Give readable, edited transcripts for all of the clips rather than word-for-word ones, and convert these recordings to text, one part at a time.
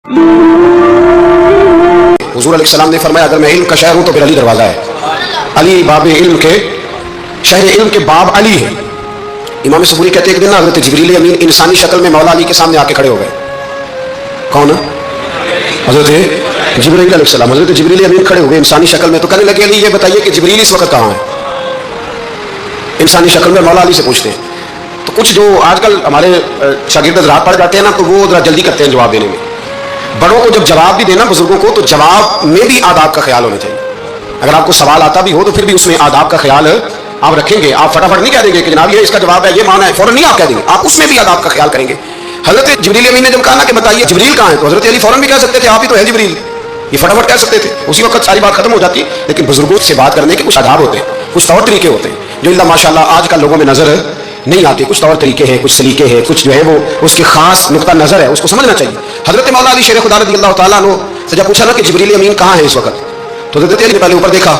हुजूर अलैहिस्सलाम ने फरमाया अगर मैं इल्म का शहर हूं तो फिर अली दरवाजा है। अली बाब इल्म के शहर इल्म के बाब अली है। इमाम सबूरी कहते हैं एक दिन ना हज़रत जिब्रील अमीन इंसानी शक्ल में मौला अली के सामने आके खड़े हो गए। कौन? हज़रत जिब्रील अलैहिस्सलाम। हज़रत जिब्रील अमीन खड़े हो गए इंसानी शक्ल में। तो कहने लगे अली ये बताइए कि जिब्रील इस वक्त कहाँ है? इंसानी शक्ल में मौला अली से पूछते हैं। तो कुछ जो आजकल हमारे शागिर्द रात पड़ जाते हैं ना, तो वो जरा जल्दी करते हैं जवाब देने में। बड़ों को जब जवाब भी देना बुजुर्गों को, तो जवाब में भी आदाब का ख्याल होना चाहिए। अगर आपको सवाल आता भी हो तो फिर भी उसमें आदाब का ख्याल आप रखेंगे। आप फटाफट नहीं कह देंगे कि जनाब ये इसका जवाब है, ये माना है, फौरन नहीं आप कह देंगे, आप उसमें भी आदाब का ख्याल करेंगे। हजरत जिब्रील अमीन ने जब कहा ना कि बताइए जिब्रील कहाँ है, तो हजरत अली फौरन भी कह सकते थे आप ही तो है जिब्रील, ये फटाफट कह सकते थे, उसी वक्त सारी बात खत्म हो जाती। लेकिन बुजुर्गों से बात करने के कुछ आदाब होते हैं, कुछ तौर तरीके होते हैं जो इल्ला माशाल्लाह आजकल लोगों में नजर नहीं आते। कुछ तौर तरीके हैं, कुछ सलीके हैं, कुछ जो है वो उसके खास नुक्ता नजर है, उसको समझना चाहिए। हजरत मौला अली शेर खुदा रज़ियल्लाहु ताला अन्हु से जब पूछा ना कि जिब्रील अमीन कहाँ है इस वक्त, तो हजरत अली ने पहले ऊपर देखा,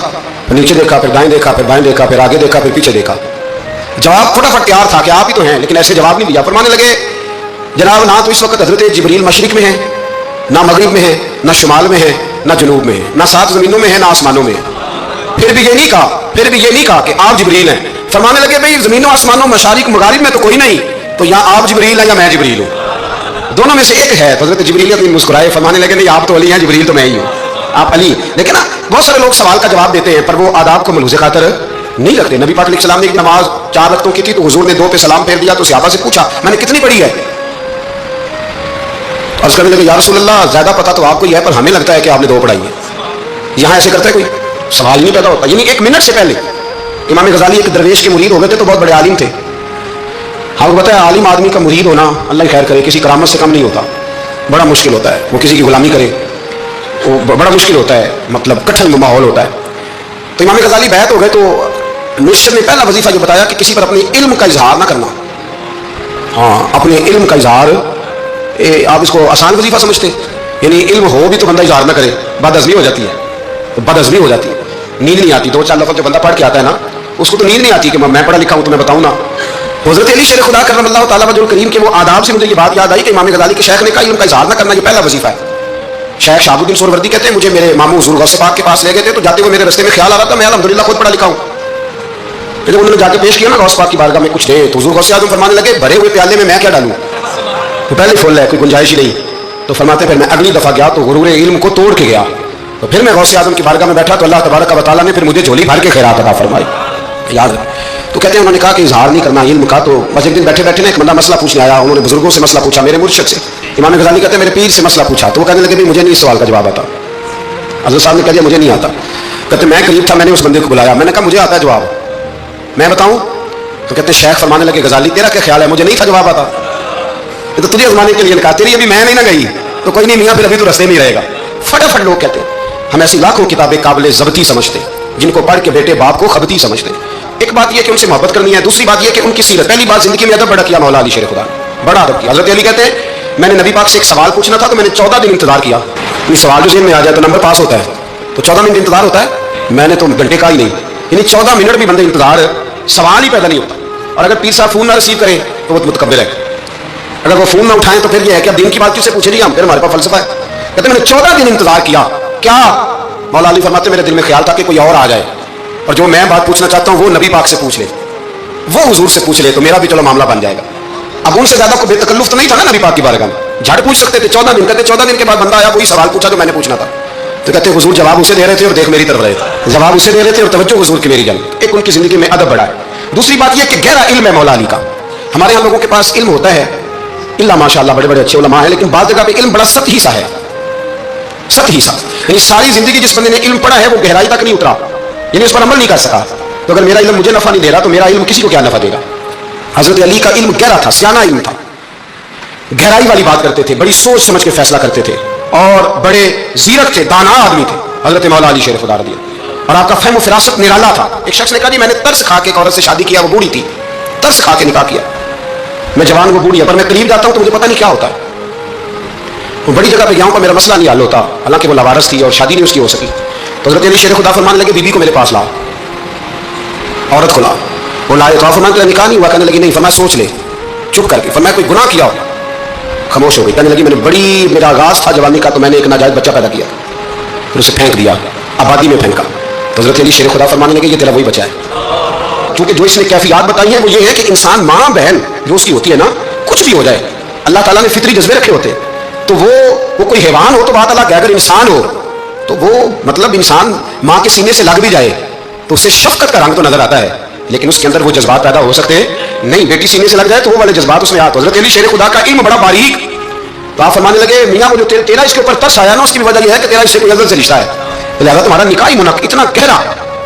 फिर नीचे देखा, फिर दाएं देखा, फिर बाएं देखा, फिर आगे देखा, फिर पीछे देखा। जवाब फटाफट तैयार था कि आप ही तो हैं, लेकिन ऐसे जवाब नहीं दिया। फरमाने लगे जनाब ना तो इस वक्त हजरत जिब्रील मशरिक में है, ना मगरिब में है, ना शुमाल में है, ना जनूब में है, ना सात जमीनों में है, ना आसमानों में है। फिर भी ये नहीं कहा कि आप जिब्रील हैं। फरमाने लगे भाई जमीनों आसमानों मशारिक मगारिब में तो कोई नहीं, तो या आप जिब्रील है या मैं जिब्रील हूँ, दोनों में से एक है। तो हजरत जिब्रील अपनी मुस्कुराए, फरमाने लगे नहीं आप तो अली हैं, जिब्रील तो मैं ही हूँ, आप अली। लेकिन ना बहुत सारे लोग सवाल का जवाब देते हैं पर वो आदाब को मलूज़े खातर नहीं रखते। नबी पाक अलैहिस्सलाम ने एक नमाज 4 रकअतों की थी, तो हुजूर ने 2 पे सलाम फेर दिया। तो सहाबा से पूछा मैंने कितनी पढ़ी है? अर्ज़ करने लगे या रसूल अल्लाह ज्यादा पता तो आपको ही है, पर हमें लगता है कि आपने 2 पढ़ाई है। यहाँ ऐसे करता है कोई, सवाल ही नहीं पैदा होता। यानी 1 मिनट से पहले इमाम गजाली एक दरवेश के मुरीद हो गए थे, तो बहुत बड़े आलिम थे। हाँ वो बताया आलिम आदमी का मुरीद होना अल्लाह खैर करे किसी करामत से कम नहीं होता, बड़ा मुश्किल होता है। वो किसी की गुलामी करे वो बड़ा मुश्किल होता है, मतलब कठिन माहौल होता है। तो इमाम गजाली बैत हो गए, तो मुर्शिद ने पहला वजीफा जो बताया कि किसी पर अपने इल्म का इजहार ना करना। हाँ अपने इल्म का इजहार, आप इसको आसान वजीफा समझते, यानी इल्म हो भी तो बंदा इजहार ना करे, बदअज़मी हो जाती है, बदअज़मी हो जाती है, नींद नहीं आती। 4-4 लफ्ज़ जो बंदा पढ़ के आता है ना, उसको तो नींद नहीं आती कि मैं पढ़ा लिखा हूँ तो मैं बताऊँ ना। हज़रत अली शेर खुदा करमल्लाहु ताला वजहुल करीम के वो आदाब से मुझे ये बात याद आई कि इमाम गजाली के शेख ने कहा इल्म का इजहार ना करना ये पहला वजीफा है। शेख शहाबुद्दीन सोहरवर्दी कहते हैं मुझे मेरे मामू हुजूर गौसे पाक के पास ले गए थे, तो जाते हुए मेरे रास्ते में ख्याल आ रहा था मैं अल्हम्दुलिल्लाह खुद पढ़ा लिखा हूँ। जब उन्होंने जाके पेश किया ना गौस पाक की बारगाह में कुछ दे, तो हुजूर गौसे आज़म फरमाने लगे भरे हुए प्याले में मैं क्या डालूँ, तो पहले फुल है, कोई गुंजाइश ही नहीं। तो फरमाते फिर मैं अगली दफा गया तो गुरूर इल्म को तोड़ के गया, तो फिर मैं गौसे आज़म की बारगाह में बैठा तो अल्लाह तबारक व तआला ने फिर मुझे झोली भर के खैरात अता फरमाई। याद है। तो कहते हैं उन्होंने कहा कि इजहार नहीं करना इल्म का। तो बस एक दिन बैठे बैठे ना एक बंदा मसला पूछने आया, उन्होंने बुजुर्गों से मसला पूछा, मेरे मुर्शिद से। इमाम गजाली कहते हैं मेरे पीर से मसला पूछा, तो वो कहने लगे भाई मुझे नहीं इस सवाल का जवाब आता। हज़रत साहब ने कह दिया मुझे नहीं आता। कहते मैं करीब था, मैंने उस बंदे को बुलाया, मैंने कहा मुझे आता है जवाब, मैं बताऊँ? तो कहते शेख फरमाने लगे गजाली तेरा क्या ख्याल है, मुझे नहीं था जवाब आता, ये तो तुझे आजमाने के लिए कहा, तेरी अभी मैं नहीं ना गई तो कोई नहीं मियाँ फिर अभी तो रस्ते में ही रहेगा। फटाफट लोग कहते हैं हम ऐसी लाखों किताबें काबिल ज़ब्ती समझते, जिनको पढ़ के बेटे बाप को खबती समझते। एक बात यह कि उनसे मोहब्बत करनी है, दूसरी बात यह कि उनकी सीरत। पहली बात जिंदगी में अदब बड़ा किया मौला अली शेर खुदा, बड़ा अदब किया। हज़रत अली कहते हैं मैंने नबी पाक से एक सवाल पूछना था तो मैंने 14 दिन इंतजार किया। ये सवाल जो जेल में आ जाए तो नंबर पास होता है, तो 14 मिनट इंतजार होता है, मैंने तो घंटे का ही नहीं, यानी 14 मिनट भी बंदे इंतजार, सवाल ही पैदा नहीं होता। और अगर पीर साहब फ़ोन ना रिसीव करें तो वो मुतकब्बिर है, अगर वो फ़ोन ना उठाएं तो फिर ये है कि अब दिन की बात किससे पूछे, हम फिर हमारे पास फलसफा है। कहते मैंने 14 दिन इंतजार किया, क्या? मौला अली फरमाते मेरे दिल में ख्याल था कि कोई और आ जाए और जो मैं बात पूछना चाहता हूँ वो नबी पाक से पूछ ले, वो हुजूर से पूछ ले, तो मेरा भी चलो मामला बन जाएगा। अब उनसे ज्यादा कोई बेतकल्लुफ तो नहीं था ना नबी पाक की बारगाह में, झट पूछ सकते थे। 14 दिन कहते 14 दिन के बाद बंदा आया, वही सवाल पूछा जो मैंने पूछना था। तो कहते हुजूर जवाब उसे दे रहे थे और देख मेरी तरफ रहे थे, जवाब उसे दे रहे थे और तवज्जो हुजूर की मेरी जंग। एक उनकी जिंदगी में अदब बढ़ा है। दूसरी बात यह कि गहरा इल्म है मौला अली का। हमारे यहाँ लोगों के पास इल्म होता है इल्ला माशाअल्लाह बड़े बड़े अच्छे उलमा हैं, लेकिन बात जगह पे इल्म बड़ा सतही सा है, सतही सा, यानी सारी जिंदगी जिस बंदे ने इल्म पढ़ा है वो गहराई तक नहीं उतरा, यानी उस पर अमल नहीं कर सका। तो अगर मेरा इल्म मुझे नफा नहीं दे रहा तो मेरा इल्म किसी को क्या नफा देगा। हजरत अली का इल्म गहरा था, सियाना इल्म था, गहराई वाली बात करते थे, बड़ी सोच समझ के फैसला करते थे और बड़े जीरक थे, दाना आदमी थे हजरत मौला अली शेर खुदा रज़ियल्लाहु। और आपका फहम फिरासत निराला था। एक शख्स ने कहा जी मैंने तरस खा के एक औरत से शादी किया, वो बूढ़ी थी, तरस खा के निकाह किया, मैं जवान वो बूढ़ी है, पर मैं करीब जाता हूं तो मुझे पता नहीं क्या होता है। वो बड़ी जगह पे गया हूं पर मेरा मसला नहीं हल होता, हालांकि वो लावारस थी और शादी नहीं उसकी हो सकी। तो हज़रत अली शेर खुदा फरमाने लगे बीबी को मेरे पास लाओ, औरत को लाओ। वो लाए तो फरमान निकाह नहीं हुआ, कहने लगी नहीं, फरमाया सोच ले चुप करके, फरमाया कोई गुनाह किया हो, खामोश हो गई। कहने लगी मेरा आगाज था जवानी का, तो मैंने एक नाजायज बच्चा पैदा किया, फिर उसे फेंक दिया, आबादी में फेंका। तो हज़रत अली शेर खुदा फरमाने लगे ये तेरा वही बच्चा है। क्योंकि जो इसने कैफियत बताई है वो ये है कि इंसान माँ बहन जो उसकी होती है ना, कुछ भी हो जाए, अल्लाह ताला ने फितरी जज्बे रखे होते हैं। तो वो कोई हैवान हो तो बात अलग है, अगर इंसान हो तो वो मतलब इंसान माँ के सीने से लग भी जाए तो उससे शफकत का रंग तो नजर आता है, लेकिन उसके अंदर वो जज्बात पैदा हो सकते हैं नहीं। बेटी सीने से लग जाए तो वो वाले जज्बात उसमें आते। हज़रत अली शेर खुदा का इल्म बड़ा बारीक। तो आप फरमाने लगे मियाँ वो जो तेरा इसके ऊपर तरस आया ना, उसकी वजह यह है कि तेरा इससे कोई अज़ल से रिश्ता है, लिहाजा तुम्हारा निकाह ही मुनक्किद। इतना गहरा,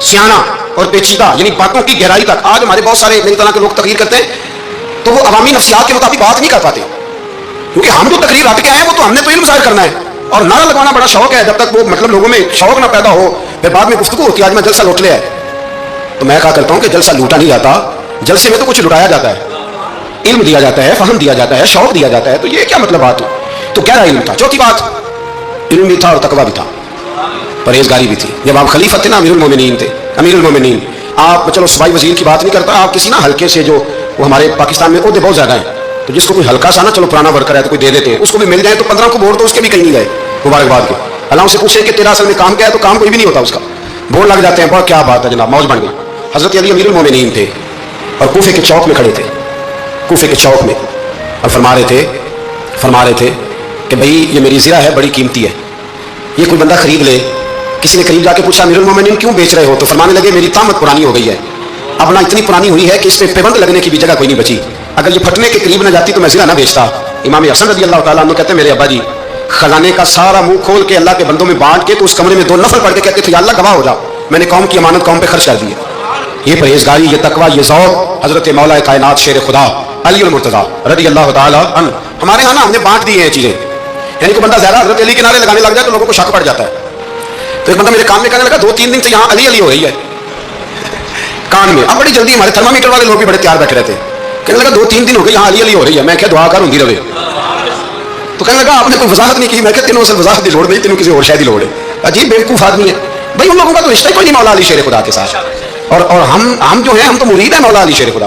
सियाना और पेचीदा, यानी बातों की गहराई तक। आज हमारे बहुत सारे मेरी तरह के लोग तकरीर करते हैं तो वो अवामी नफ्सियात के मुताबिक बात नहीं कर पाते, क्योंकि हम जो तकरीर रट के आए वो तो हमने तो इल्म ज़ाहिर करना है और नारा लगवाना बड़ा शौक है। जब तक वो मतलब लोगों में शौक ना पैदा हो फिर बाद में गुफ्तगू होती है आज मैं जलसा लूट लिया है। तो मैं क्या करता हूँ कि जलसा लूटा नहीं जाता, जलसे में तो कुछ लुटाया जाता है, इल्म दिया जाता है, फहम दिया जाता है, शौक दिया जाता है। तो ये क्या मतलब बात हो? तो गहरा इल्म था। चौथी बात, इल्म भी था और तकवा भी था, परहेजगारी भी थी। जब आप खलीफा थे ना, अमीरुल मोमिनीन थे, अमीरुल मोमिनीन, आप चलो सूबाई वजीर की बात नहीं करता, आप किसी ना हल्के से जो वो हमारे पाकिस्तान में ओहदे बहुत ज्यादा है, तो जिसको कोई हल्का सा ना चलो पुराना वर्कर है तो कोई दे देते हैं, उसको भी मिल जाए तो 15 को वोट तो उसके भी कहीं नहीं गए मुबारकबाद के। अल्लाह से पूछे कि तेरा असल में काम क्या है, तो काम कोई भी नहीं होता उसका, बोर्ड लग जाते हैं, बहुत क्या बात है जनाब, मौज बन गई। हजरत अली अमीरुल मोमिनीन थे और कूफे के चौक में खड़े थे, कूफे के चौक में, और फरमा रहे थे कि भाई ये मेरी ज़िरा है, बड़ी कीमती है, ये कोई बंदा खरीद ले। किसी ने करीब जाके पूछा अमीरुल मोमिनीन क्यों बेच रहे हो? तो फरमाने लगे मेरी तामत पुरानी हो गई है, अब ना इतनी पुरानी हुई है कि इसमें पेबंद लगने की भी जगह कोई नहीं बची, अगर ये फटने के करीब न जाती तो मैं ज़िरा ना बेचता। इमाम हसन रज़ी अल्लाह तआला अन्हु कहते हैं मेरे अब्बा जी खजाने का सारा मुंह खोल के अल्लाह के बंदों में बांट के तो उस कमरे में 2 नफल पढ़ के कहते थे या अल्लाह गवाह हो जाओ, मैंने कौम की अमानत कौम पे खर्च कर दी है। ये परहेजगारी, ये तकवा, ये ज़ौक़ हज़रत मौला कायनात शेर खुदा अली मुर्तज़ा रज़ी अल्लाह तआला अन्हु। हमारे यहाँ ना हमने बांट दी है चीज़ें, यानी कोई बंदा ज़्यादा हज़रत अली के नारे लगाने लग जाए तो लोगों को शक पड़ जाता है। तो एक बंदा मेरे कान में कहने लगा 2-3 दिन से यहाँ अली अली हो रही है कान में। अब बड़ी जल्दी हमारे थर्मामीटर वाले लोग भी बड़े तैयार बैठे रहते, कहने लगा 2-3 दिन हो गए यहाँ अली अली हो रही है। मैं क्या दुआ कर होंगी रवे, तो कहने लगा आपने कोई वजाहत नहीं की। मैं क्या तीनों से वजाहत की लोड़ नहीं, तीनों किसी और शायद लोड़ है। अजीब बेवकूफ़ आदमी है भाई, उन लोगों का तो रिश्ता ही कोई नहीं मौला अली शेर खुदा के साथ। और हम जो हैं हम तो मुरीद हैं मौला अली शेर खुदा।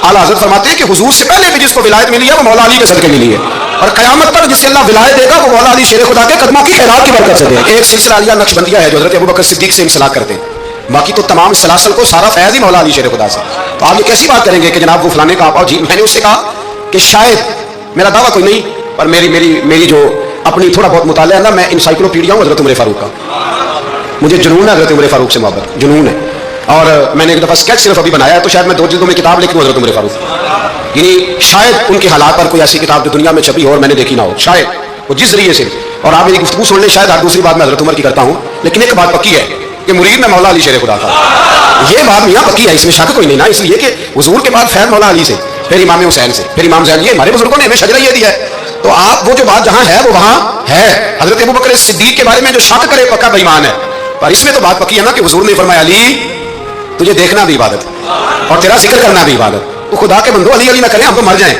आला हज़रत फरमाते हैं कि हुजूर से पहले भी जिसको विलायत मिली है वो मौला अली के सदके मिली है, और क़यामत पर जिसे अल्लाह विलायत देगा वो मौला अली शेर खुदा के कदमों की खैरात की बरकत से देगा। एक सिलसिला अलिया नक्शबंदिया है जो हज़रत अबू बकर सिद्दीक़ से इंसलाक करते हैं, बाकी तो तमाम सलासल को सारा फैज़ ही मौला अली शेर खुदा से। तो आप ये कैसी बात करेंगे कि जनाब वो फलाने का आप? जी मैंने उससे कहा कि शायद मेरा दावा कोई नहीं, पर मेरी जो अपनी थोड़ा बहुत मुताला है ना, मैं इंसाइक्लोपीडिया हूँ हज़रत उमर फारूक का, मुझे जुनून है हज़रत उमर फारूक से मोहब्बत, जुनून है। और मैंने एक दफ़ा स्केच सिर्फ अभी बनाया है, तो शायद मैं 2 जिल्दों में किताब लिखूँ हज़रत उमर फारूक, यानी शायद उनके हालात पर कोई ऐसी किताब जो दुनिया में छपी हो और मैंने देखी ना हो, शायद वो जिस जरिए से। और आप मेरी गुफ्तगू सुन लें, शायद हर दूसरी बात मैं हज़रत उमर की करता हूँ, लेकिन एक बात पक्की है कि मुरीद में मौला अली शेर खुदा था। ये बात मियाँ पक्की है, इसमें शक कोई नहीं ना, इसलिए कि हुजूर के बाद फैज़ मौला अली से, फिर इमाम हुसैन से, फिर इमाम ज़ैन। ये हमारे बुजुर्गों ने हमें शजरा ये दिया है। तो आप वो जो बात जहाँ है वो वहाँ है। हज़रत अबू बकर सिद्दीक़ के बारे में जो शक करे पक्का बेईमान है, पर इसमें तो बात पक्की है ना कि हुजूर ने फरमाया अली तुझे देखना भी इबादत और तेरा जिक्र करना भी इबादत। तो खुदा के बंदो अली अली ना करें, हम तो मर जाएं,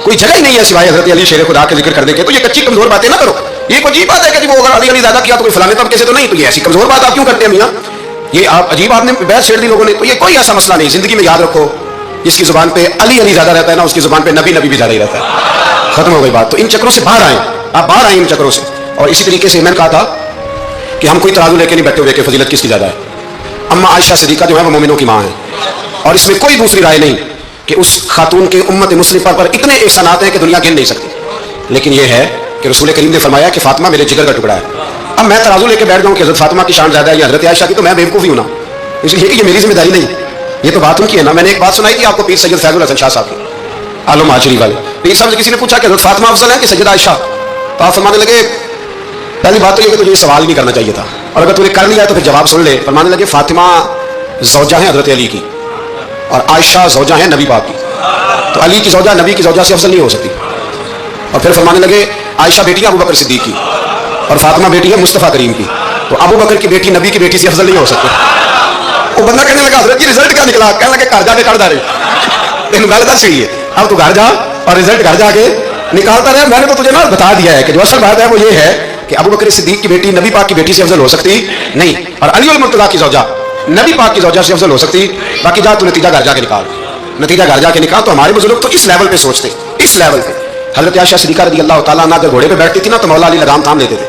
कोई जगह ही नहीं है सिवाय हज़रत अली शेर खुदा के जिक्र करने के। तो ये कच्ची कमजोर बातें ना करो। ये कोई अजीब बात है कि वो अगर अली अली ज़्यादा किया तो कोई फलाने तबके से तो नहीं, तो ये ऐसी कमजोर बात आप क्यों करते हैं मियाँ? ये आप अजीब आपने बहस छेड़ दी लोगों ने। तो ये कोई ऐसा मसला नहीं, जिंदगी में याद रखो जिसकी जुबान पे अली अली ज्यादा रहता है ना, उसकी जुबान पे नबी नबी भी ज्यादा ही रहता है। खत्म हो गई बात। तो इन चक्रों से बाहर आए, आप बाहर आए इन चक्रों से। और इसी तरीके से मैंने कहा था कि हम कोई तराजू लेके नहीं बैठे हुए कि फजीलत किसकी ज्यादा है। अम्मा आयशा सिद्दीका जो है वो मोमिनों की माँ है, और इसमें कोई दूसरी राय नहीं कि उस खातून के उम्मत मुस्लिमा पर इतने एहसानात हैं कि दुनिया गिन नहीं सकती। लेकिन यह है कि रसूल करीम ने फरमाया कि फातिमा मेरे जिगर का टुकड़ा है। अब मैं तराजू लेके बैठ जाऊँ कि हज़रत फातिमा की शान ज्यादा है या हज़रत आयशा की, तो मैं बेवकूफ़ी हूँ ना, इसलिए कि ये मेरी जिम्मेदारी नहीं, ये तो बात उनकी है ना। मैंने एक बात सुनाई थी आपको पीर सैयद फैजुल हसन शाह साहब की, आलम आचरी वाले पीर साहब से किसी ने पूछा कि हज़रत फातिमा अफजल है कि सैयद आयशा? तो आप फरमाने लगे पहली बात तो ये कि तुझे सवाल नहीं करना चाहिए था, और अगर तूने कर लिया तो फिर जवाब सुन ले। फरमाने लगे फातिमा ज़ौजा है हज़रत अली की और आयशा ज़ौजा है नबी पाक की, तो अली की ज़ौजा नबी की ज़ौजा से अफजल नहीं हो सकती। और फिर फरमाने लगे आयशा बेटी है अबू बकर सिद्दीक की और फातिमा बेटी है मुस्तफ़ा करीम की, तो अबू बकर की बेटी नबी की बेटी से अफजल नहीं हो सकती। वो बंदा कहने लगा हज़रत जी रिजल्ट क्या निकला? कहने लगे घर जाके कर जा रही इन गल दस रही है, अब तू घर जा और रिजल्ट घर जाके निकालता रहे। मैंने तो तुझे ना बता दिया है कि जो असल बात है वो ये है कि अबू बकर सिद्दीक की बेटी नबी पाक की बेटी से अफजल हो सकती नहीं, और अली अल मुर्तज़ा की ज़ौजा नबी पाक की ज़ौजा से अफजल हो सकती। बाकी जा तू नतीजा घर जाके निकाल, नतीजा घर जाके निकाल। तो हमारे बुजुर्ग तो इस लेवल पे सोचते, इस लेवल पे حضرت عائشہ صدیقہ رضی اللہ تعالیٰ عنہ اگر گھوڑے پہ بیٹھتی تھی نا تو مولا علی لگام تھام لیتے تھے،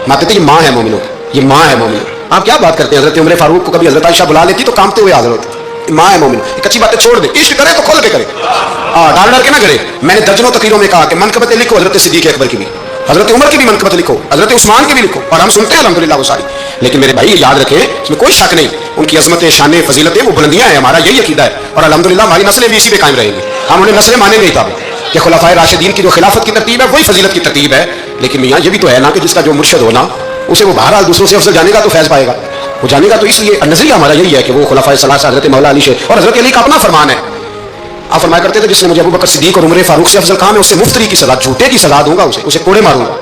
مانتے تھے یہ ماں ہے مومنوں، یہ ماں ہے مومنوں. آپ کیا بات کرتے ہیں؟ حضرت عمر فاروق کو کبھی حضرت عائشہ بلا لیتی تو کامتے ہوئے حاضر ہوتے، ماں ہے مومن. کچی باتیں چھوڑ دے، عشق کرے تو کھول کے کرے، ڈر ڈر کے نہ کرے. میں نے درجنوں تقریروں میں کہا کہ منقبتیں لکھو حضرت صدیق اکبر کی بھی، حضرت عمر کی بھی منقبت لکھو، حضرت عثمان کی بھی لکھو، اور ہم سنتے ہیں الحمدللہ وہ ساری. لیکن میرے بھائی یاد رکھیں اس میں کوئی شک نہیں، ان کی عظمتیں، شانیں، فضیلتیں وہ بلندیاں ہیں. ہمارا یہی عقیدہ ہے اور الحمدللہ ہماری نسلیں بھی اسی پہ قائم رہیں گی. ہم انہیں نسلیں مانیں گے تب کہ خلفائے راشدین کی جو خلافت کی ترتیب ہے وہی فضیلت کی ترتیب ہے. لیکن میاں یہ بھی تو ہے نا کہ جس کا جو مرشد ہونا اسے وہ بہرحال دوسروں سے افضل جانے گا تو فیض پائے گا. وہ جانے گا تو اس لیے نظریہ ہمارا یہی ہے کہ وہ خلفائے ثلاثہ حضرت مولا علی سے، اور حضرت علی کا اپنا فرمان ہے. آپ فرمایا کرتے تھے جس نے مجھے ابوبکر صدیق اور عمر فاروق سے افضل کہا میں اسے مفتری کی سزا، جھوٹے کی سزا دوں گا، اسے کوڑے ماروں گا،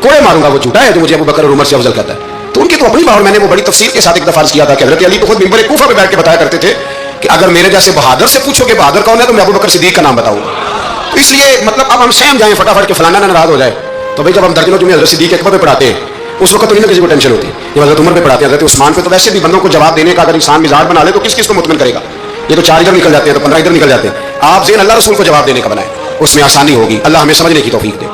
کوڑے ماروں گا. وہ جھوٹا ہے جو مجھے ابوبکر اور عمر سے افضل کہتا ہے. تو ان کی تو اپنی بات، اور میں نے وہ بڑی تفصیل کے ساتھ ایک دفعہ عرض کیا تھا کہ حضرت علی تو خود ممبر کوفہ پہ بیٹھ کے بتایا کرتے تھے کہ اگر میرے جیسے بہادر سے پوچھو کہ بہادر کون ہے تو میں ابوبکر صدیق کا نام بتاؤں گا. تو اس لیے مطلب اب ہم سہم جائیں فٹافٹ کہ فلانا نہ ناراض ہو جائے. تو بھائی جب ہم درجنوں جمعے حضرت صدیق اکبر پہ پڑھاتے ہیں اس وقت تو نہیں کسی کو ٹینشن ہوتی. جب حضرت عمر پہ پڑھاتے ہیں، حضرت عثمان پہ، تو ویسے بھی بندوں کو جواب دینے کا اگر انسان مزاج بنا لے تو کس کو مطمئن کرے گا؟ یہ تو 4 ادھر نکل جاتے ہیں تو 15 ادھر نکل جاتے ہیں. آپ ذہن اللہ رسول کو جواب دینے کا بنائیں، اس میں آسانی ہوگی. اللہ ہمیں سمجھنے کی توفیق دے.